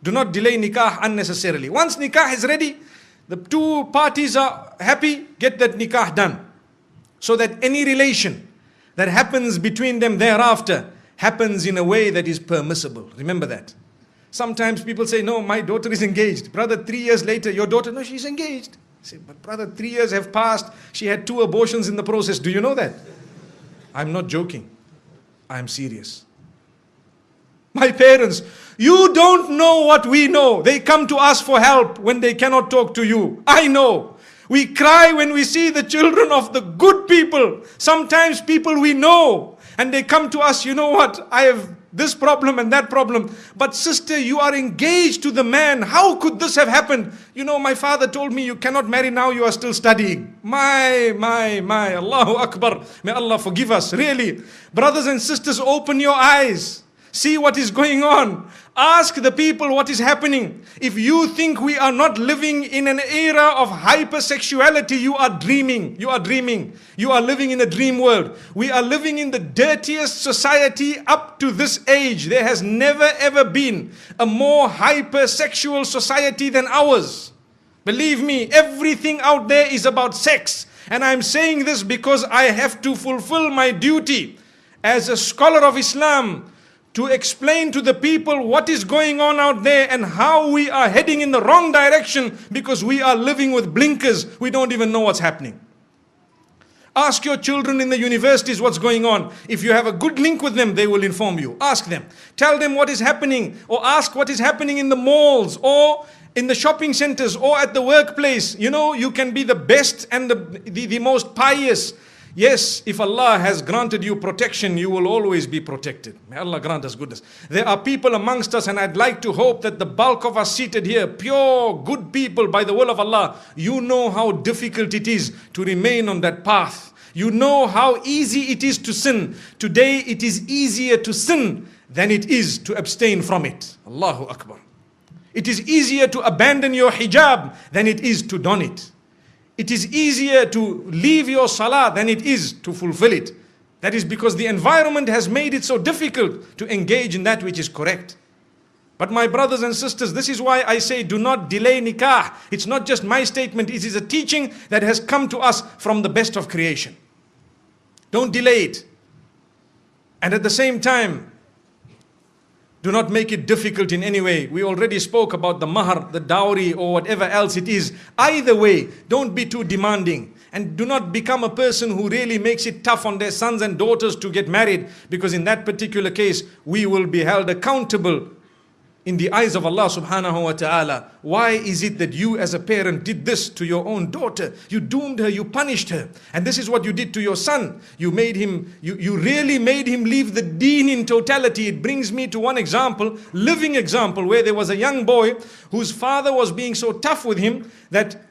Do not delay nikah unnecessarily. Once nikah is ready, the two parties are happy, get that nikah done. So that any relation that happens between them thereafter happens in a way that is permissible. Remember that. Sometimes people say, no, my daughter is engaged. Brother, 3 years later, your daughter, no, she's engaged. I say, but brother, 3 years have passed. She had 2 abortions in the process. Do you know that? I'm not joking. I'm serious. My parents, you don't know what we know. They come to us for help when they cannot talk to you. I know. We cry when we see the children of the good people. Sometimes people we know. And they come to us, you know what, I have this problem and that problem. But sister, you are engaged to the man. How could this have happened? You know, my father told me you cannot marry now, you are still studying. My, Allahu Akbar. May Allah forgive us, really. Brothers and sisters, open your eyes. See what is going on. Ask the people what is happening. If you think we are not living in an era of hypersexuality, you are dreaming. You are dreaming. You are living in a dream world. We are living in the dirtiest society up to this age. There has never ever been a more hypersexual society than ours. Believe me, everything out there is about sex. And I'm saying this because I have to fulfill my duty as a scholar of Islam, to explain to the people what is going on out there and how we are heading in the wrong direction because we are living with blinkers. We don't even know what's happening. Ask your children in the universities what's going on. If you have a good link with them, they will inform you. Ask them. Tell them what is happening, or ask what is happening in the malls or in the shopping centers or at the workplace. You know, you can be the best and the most pious. Yes, if Allah has granted you protection, you will always be protected. May Allah grant us goodness. There are people amongst us, and I'd like to hope that the bulk of us seated here, pure, good people by the will of Allah, you know how difficult it is to remain on that path. You know how easy it is to sin. Today it is easier to sin than it is to abstain from it. Allahu Akbar. It is easier to abandon your hijab than it is to don it. It is easier to leave your salah than it is to fulfill it. That is because the environment has made it so difficult to engage in that which is correct. But my brothers and sisters, this is why I say do not delay nikah. It's not just my statement, it is a teaching that has come to us from the best of creation. Don't delay it. And at the same time, do not make it difficult in any way. We already spoke about the mahar, the dowry, or whatever else it is. Either way, don't be too demanding. And do not become a person who really makes it tough on their sons and daughters to get married. Because in that particular case, we will be held accountable in the eyes of Allah subhanahu wa ta'ala. Why is it that you as a parent did this to your own daughter? You doomed her, you punished her. And this is what you did to your son. You made him, you really made him leave the deen in totality. It brings me to one example, living example, where there was a young boy whose father was being so tough with him that,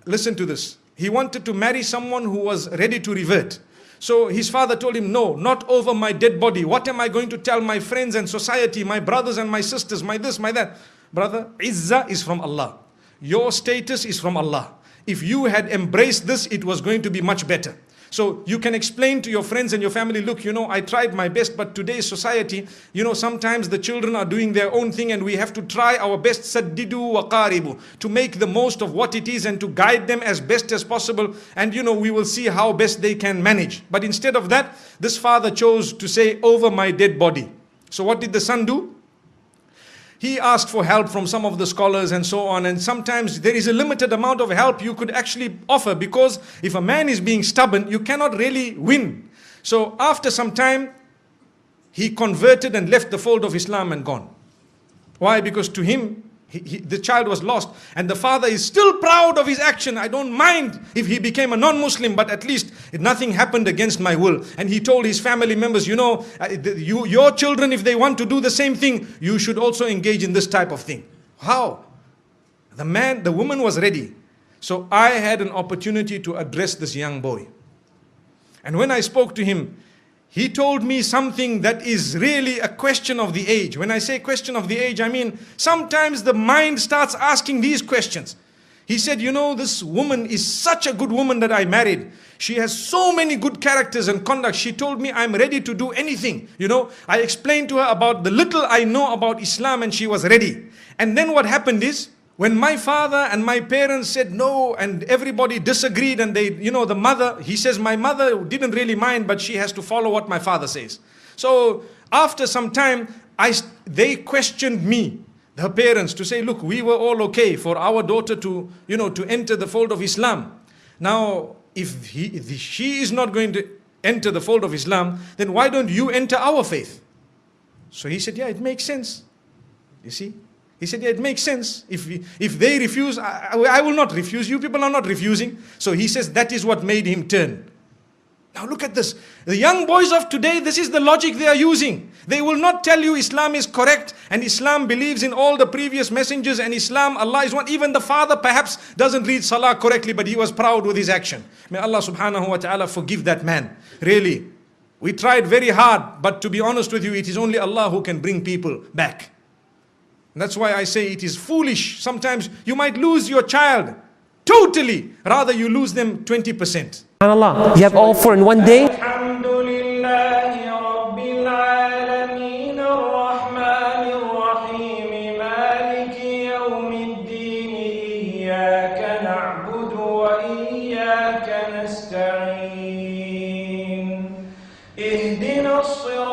listen to this, he wanted to marry someone who was ready to revert. So his father told him, no, not over my dead body. What am I going to tell my friends and society, my brothers and my sisters, my this, my that? Brother, izzah is from Allah. Your status is from Allah. If you had embraced this, it was going to be much better. So you can explain to your friends and your family, look, you know, I tried my best, but today's society, you know, sometimes the children are doing their own thing and we have to try our best, saddidu wa qaribu, to make the most of what it is and to guide them as best as possible. And, you know, we will see how best they can manage. But instead of that, this father chose to say, over my dead body. So what did the son do? He asked for help from some of the scholars and so on, and sometimes there is a limited amount of help you could actually offer, because if a man is being stubborn, you cannot really win. So after some time, he converted and left the fold of Islam and gone. Why? Because to him, the child was lost, and the father is still proud of his action. I don't mind if he became a non-Muslim, but at least nothing happened against my will. And he told his family members, you know, your children, if they want to do the same thing, you should also engage in this type of thing. How? The woman was ready. So I had an opportunity to address this young boy. And when I spoke to him, he told me something that is really a question of the age. When I say question of the age, I mean sometimes the mind starts asking these questions. He said, you know, this woman is such a good woman that I married. She has so many good characters and conduct. She told me I'm ready to do anything. You know, I explained to her about the little I know about Islam and she was ready. And then what happened is, when my father and my parents said no and everybody disagreed and they, you know, the mother, he says my mother didn't really mind, but she has to follow what my father says. So after some time, they questioned me, her parents, to say, look, we were all okay for our daughter to, you know, to enter the fold of Islam. Now, if she is not going to enter the fold of Islam, then why don't you enter our faith? So he said, yeah, it makes sense. You see? He said, yeah, it makes sense. If they refuse, I will not refuse. You people are not refusing. So he says that is what made him turn. Now look at this. The young boys of today, this is the logic they are using. They will not tell you Islam is correct and Islam believes in all the previous messengers and Islam, Allah is one. Even the father perhaps doesn't read Salah correctly, but he was proud with his action. May Allah subhanahu wa ta'ala forgive that man. Really, we tried very hard, but to be honest with you, it is only Allah who can bring people back. And that's why I say it is foolish. Sometimes you might lose your child totally, rather you lose them 20%. SubhanAllah, you have all four in one day. اهدنا الصراط